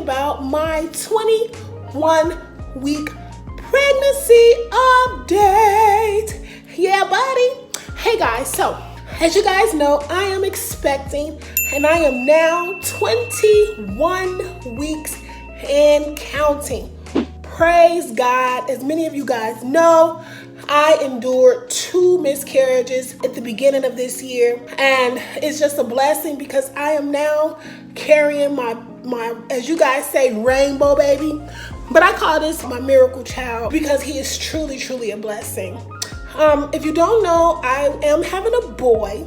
about my 21-week pregnancy update. Yeah, buddy. Hey guys, so as you guys know, I am expecting and I am now 21 weeks and counting. Praise God. As many of you guys know, I endured 2 miscarriages at the beginning of this year, and it's just a blessing because I am now carrying my as you guys say, rainbow baby, but I call this my miracle child because he is truly, truly a blessing. If you don't know, I am having a boy,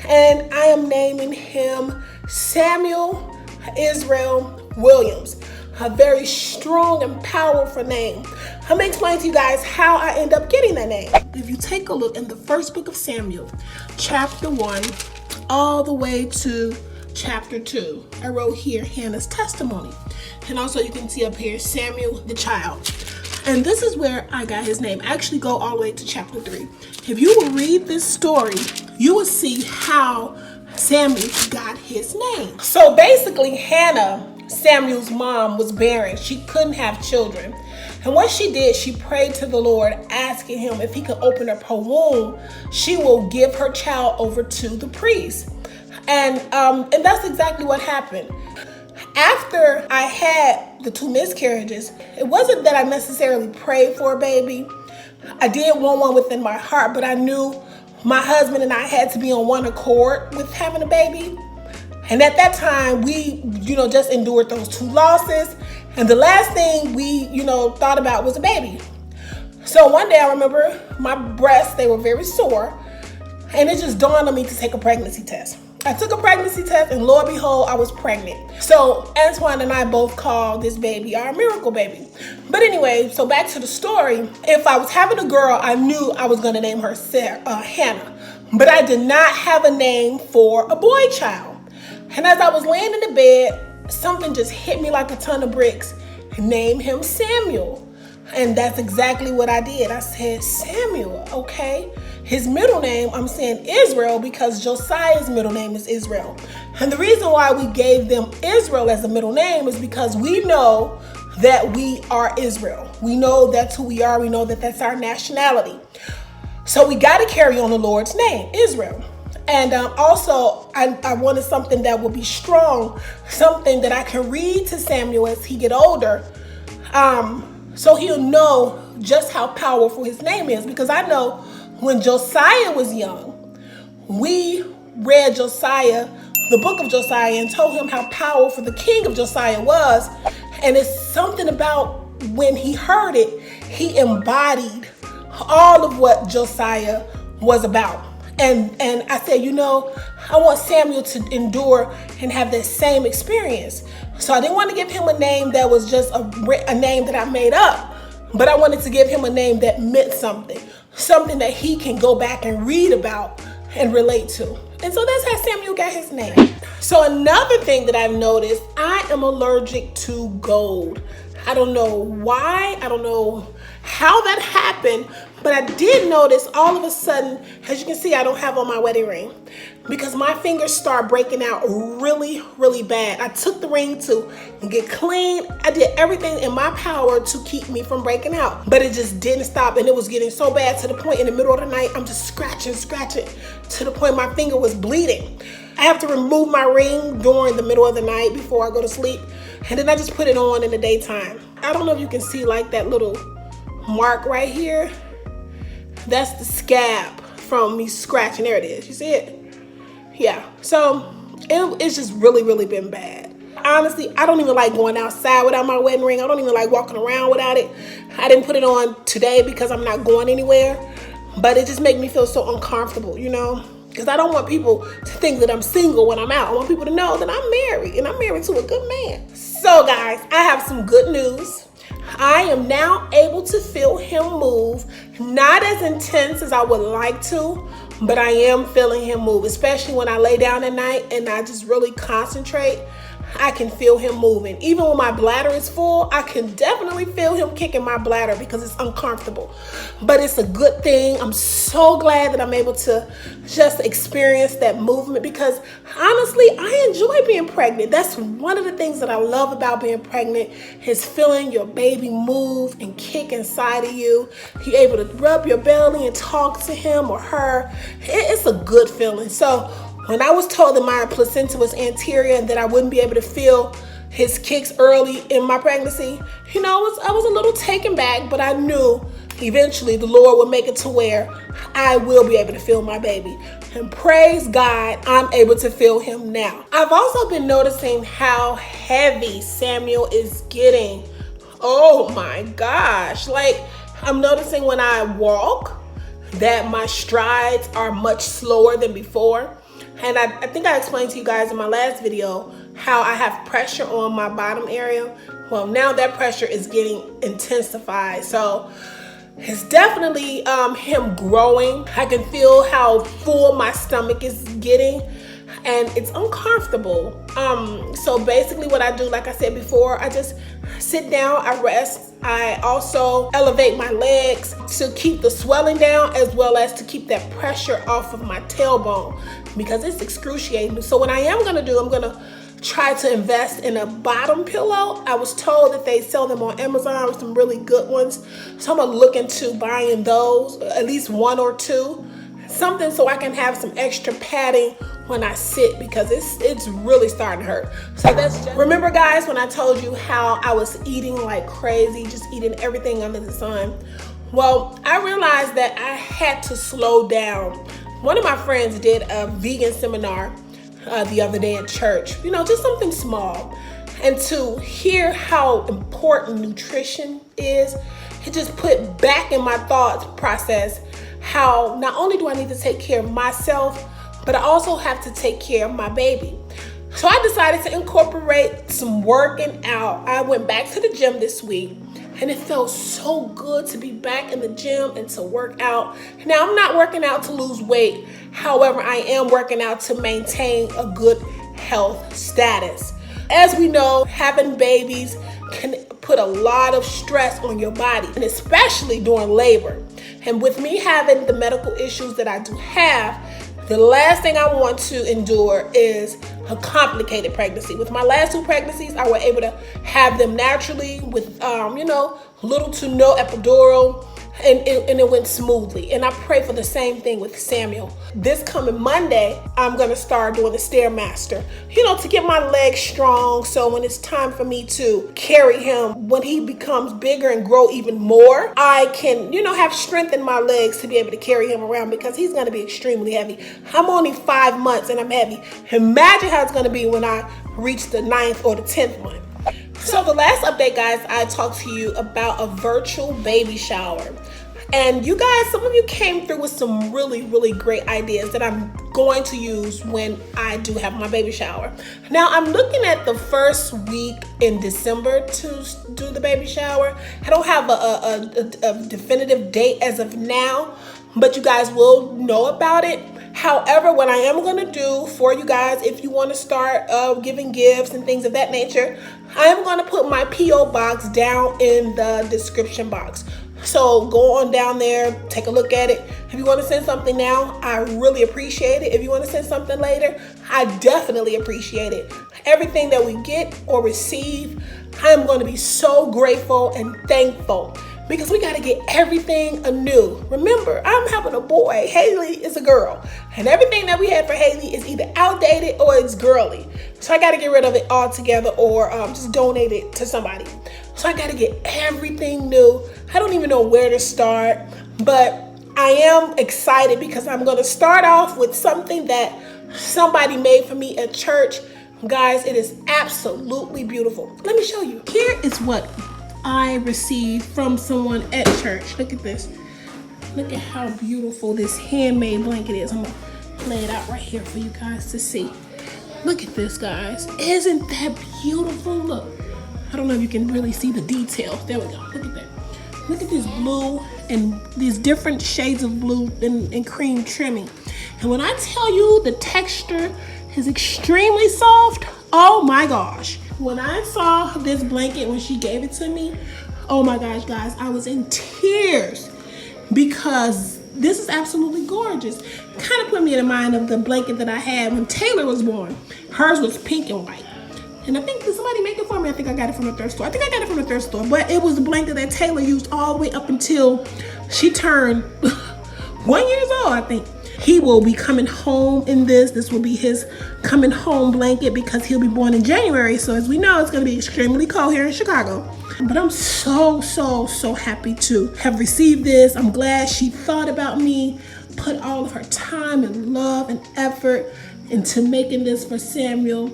and I am naming him Samuel Israel Williams. A very strong and powerful name. I'm gonna explain to you guys how I end up getting that name. If you take a look in the first book of Samuel, chapter 1, all the way to chapter 2, I wrote here Hannah's testimony. And also you can see up here Samuel the child. And this is where I got his name. I actually go all the way to chapter 3. If you will read this story, you will see how Samuel got his name. So basically, Hannah, Samuel's mom, was barren. She couldn't have children. And what she did, she prayed to the Lord, asking him if he could open up her womb, she will give her child over to the priest. And that's exactly what happened. After I had the 2 miscarriages, it wasn't that I necessarily prayed for a baby. I did want one within my heart, but I knew my husband and I had to be on one accord with having a baby. And at that time, we, just endured those 2 losses. And the last thing we, thought about was a baby. So one day I remember my breasts, they were very sore. And it just dawned on me to take a pregnancy test. I took a pregnancy test, and lo and behold, I was pregnant. So Antoine and I both called this baby our miracle baby. But anyway, so back to the story. If I was having a girl, I knew I was going to name her Hannah. But I did not have a name for a boy child. And as I was laying in the bed, something just hit me like a ton of bricks. Name him Samuel. And that's exactly what I did. I said, Samuel, okay. His middle name, I'm saying Israel because Josiah's middle name is Israel. And the reason why we gave them Israel as a middle name is because we know that we are Israel. We know that's who we are. We know that that's our nationality. So we got to carry on the Lord's name, Israel. And also, I wanted something that would be strong, something that I can read to Samuel as he get older, so he'll know just how powerful his name is. Because I know when Josiah was young, we read Josiah, the book of Josiah, and told him how powerful the king of Josiah was. And it's something about when he heard it, he embodied all of what Josiah was about. And I said, I want Samuel to endure and have that same experience. So I didn't want to give him a name that was just a name that I made up, but I wanted to give him a name that meant something that he can go back and read about and relate to. And so that's how Samuel got his name. So another thing that I've noticed, I am allergic to gold. I don't know why. I don't know how that happened, but I did notice all of a sudden, as you can see, I don't have on my wedding ring because my fingers start breaking out really, really bad. I took the ring to get clean. I did everything in my power to keep me from breaking out, but it just didn't stop. And it was getting so bad to the point in the middle of the night, I'm just scratching to the point my finger was bleeding. I have to remove my ring during the middle of the night before I go to sleep. And then I just put it on in the daytime. I don't know if you can see like that little mark right here. That's the scab from me scratching. There it is. You see it? Yeah. So it's just really, really been bad. Honestly, I don't even like going outside without my wedding ring. I don't even like walking around without it. I didn't put it on today because I'm not going anywhere. But it just made me feel so uncomfortable, because I don't want people to think that I'm single when I'm out. I want people to know that I'm married, and I'm married to a good man. So guys, I have some good news. I am now able to feel him move, not as intense as I would like to, but I am feeling him move, especially when I lay down at night and I just really concentrate. I can feel him moving. Even when my bladder is full, I can definitely feel him kicking my bladder because it's uncomfortable. But it's a good thing. I'm so glad that I'm able to just experience that movement because honestly, I enjoy being pregnant. That's one of the things that I love about being pregnant is feeling your baby move and kick inside of you. You're able to rub your belly and talk to him or her. It's a good feeling. So when I was told that my placenta was anterior and that I wouldn't be able to feel his kicks early in my pregnancy, you know, I was a little taken back, but I knew eventually the Lord would make it to where I will be able to feel my baby. And praise God, I'm able to feel him now. I've also been noticing how heavy Samuel is getting. Oh my gosh. Like, I'm noticing when I walk that my strides are much slower than before. And I think I explained to you guys in my last video how I have pressure on my bottom area. Well, now that pressure is getting intensified. So it's definitely him growing. I can feel how full my stomach is getting and it's uncomfortable. So basically what I do, like I said before, I just sit down, I rest. I also elevate my legs to keep the swelling down as well as to keep that pressure off of my tailbone because it's excruciating. So what I am gonna do, I'm gonna try to invest in a bottom pillow. I was told that they sell them on Amazon with some really good ones. So I'm gonna look into buying those, at least one or two, something so I can have some extra padding when I sit because it's really starting to hurt. So that's just, remember guys, when I told you how I was eating like crazy, just eating everything under the sun? Well, I realized that I had to slow down. One of my friends did a vegan seminar the other day at church, you know, just something small. And to hear how important nutrition is, it just put back in my thought process how not only do I need to take care of myself, but I also have to take care of my baby. So I decided to incorporate some working out. I went back to the gym this week and it felt so good to be back in the gym and to work out. Now I'm not working out to lose weight. However, I am working out to maintain a good health status. As we know, having babies can put a lot of stress on your body, and especially during labor. And with me having the medical issues that I do have, the last thing I want to endure is a complicated pregnancy. With my last two pregnancies, I was able to have them naturally with, little to no epidural, and it went smoothly. And I pray for the same thing with Samuel. This coming Monday, I'm gonna start doing the Stairmaster, to get my legs strong. So when it's time for me to carry him, when he becomes bigger and grow even more, I can, have strength in my legs to be able to carry him around because he's gonna be extremely heavy. I'm only 5 months and I'm heavy. Imagine how it's gonna be when I reach the 9th or the 10th month. So the last update, guys, I talked to you about a virtual baby shower. And you guys, some of you came through with some really, really great ideas that I'm going to use when I do have my baby shower. Now, I'm looking at the first week in December to do the baby shower. I don't have a definitive date as of now, but you guys will know about it. However, what I am going to do for you guys, if you want to start giving gifts and things of that nature, I am going to put my P.O. box down in the description box. So go on down there, take a look at it. If you want to send something now, I really appreciate it. If you want to send something later, I definitely appreciate it. Everything that we get or receive, I am going to be so grateful and thankful because we got to get everything anew. Remember, I'm having a boy. Haley is a girl. And everything that we had for Haley is either outdated or it's girly. So I got to get rid of it altogether or just donate it to somebody. So I got to get everything new. I don't even know where to start, but I am excited because I'm going to start off with something that somebody made for me at church. Guys, it is absolutely beautiful. Let me show you. Here is what I received from someone at church. Look at this. Look at how beautiful this handmade blanket is. I'm going to lay it out right here for you guys to see. Look at this, guys. Isn't that beautiful? Look. I don't know if you can really see the details. There we go. Look at that. Look at this blue and these different shades of blue and cream trimming. And when I tell you the texture is extremely soft, Oh my gosh. When I saw this blanket when she gave it to me, oh my gosh, guys, I was in tears because this is absolutely gorgeous. Kind of put me in the mind of the blanket that I had when Taylor was born. Hers was pink and white. And I think, did somebody make it for me? I think I got it from the thrift store. I think I got it from the thrift store. But it was the blanket that Taylor used all the way up until she turned 1 year old, I think. He will be coming home in this. This will be his coming home blanket because he'll be born in January. So as we know, it's going to be extremely cold here in Chicago. But I'm so happy to have received this. I'm glad she thought about me, put all of her time and love and effort into making this for Samuel.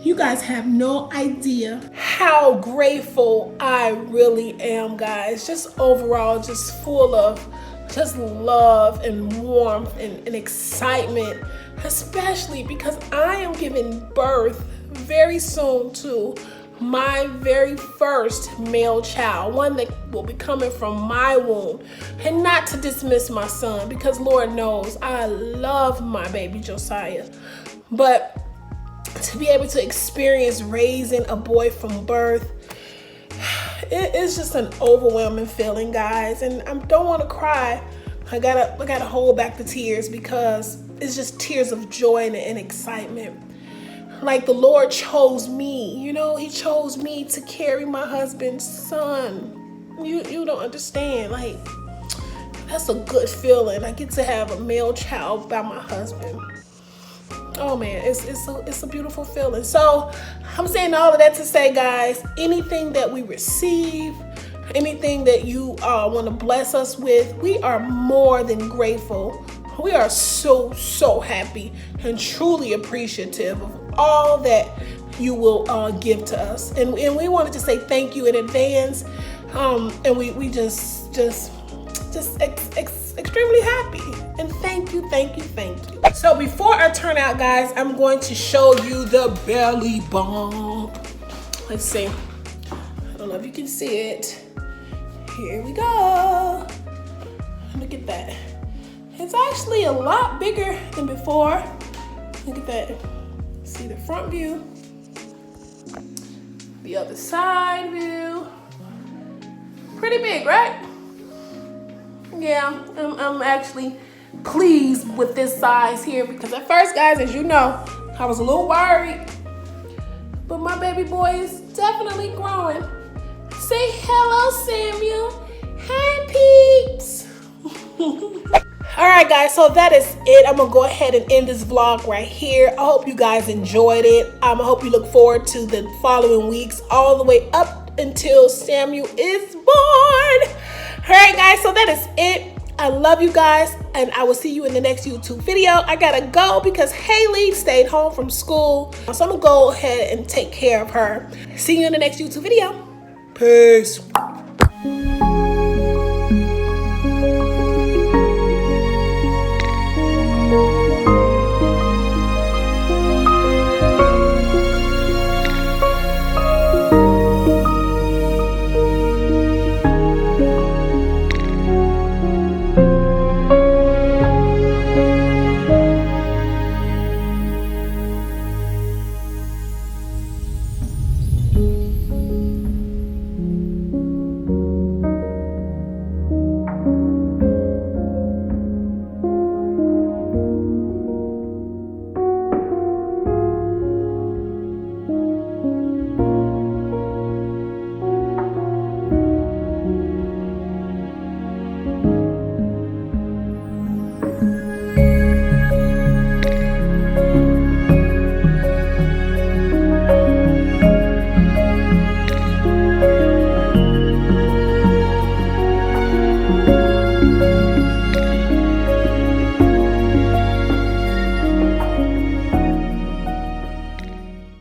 You guys have no idea how grateful I really am, guys. Just overall, just full of just love and warmth and excitement, especially because I am giving birth very soon to my very first male child, one that will be coming from my womb. And not to dismiss my son, because Lord knows I love my baby Josiah, but to be able to experience raising a boy from birth, it is just an overwhelming feeling, guys. And I don't want to cry. I gotta hold back the tears because it's just tears of joy and excitement. Like the Lord chose me, you know, he chose me to carry my husband's son. You don't understand. Like, that's a good feeling. I get to have a male child by my husband. Oh man, it's a beautiful feeling. So I'm saying all of that to say, guys, anything that we receive, anything that you want to bless us with, we are more than grateful. We are so happy and truly appreciative of all that you will give to us. And we wanted to say thank you in advance. And we just extremely happy. And thank you. So before I turn out, guys, I'm going to show you the belly bump. Let's see. I don't know if you can see it. Here we go. Look at that. It's actually a lot bigger than before. Look at that. See the front view. The other side view. Pretty big, right? Yeah, I'm actually pleased with this size here because at first, guys, as you know, I was a little worried. But my baby boy is definitely growing. Say hello, Samuel. Hi, peeps. All right, guys, so that is it. I'm gonna go ahead and end this vlog right here. I hope you guys enjoyed it. I hope you look forward to the following weeks all the way up until Samuel is born. All right, guys, so that is it. I love you guys, and I will see you in the next YouTube video. I gotta go because Haley stayed home from school, so I'm gonna go ahead and take care of her. See you in the next YouTube video. Peace.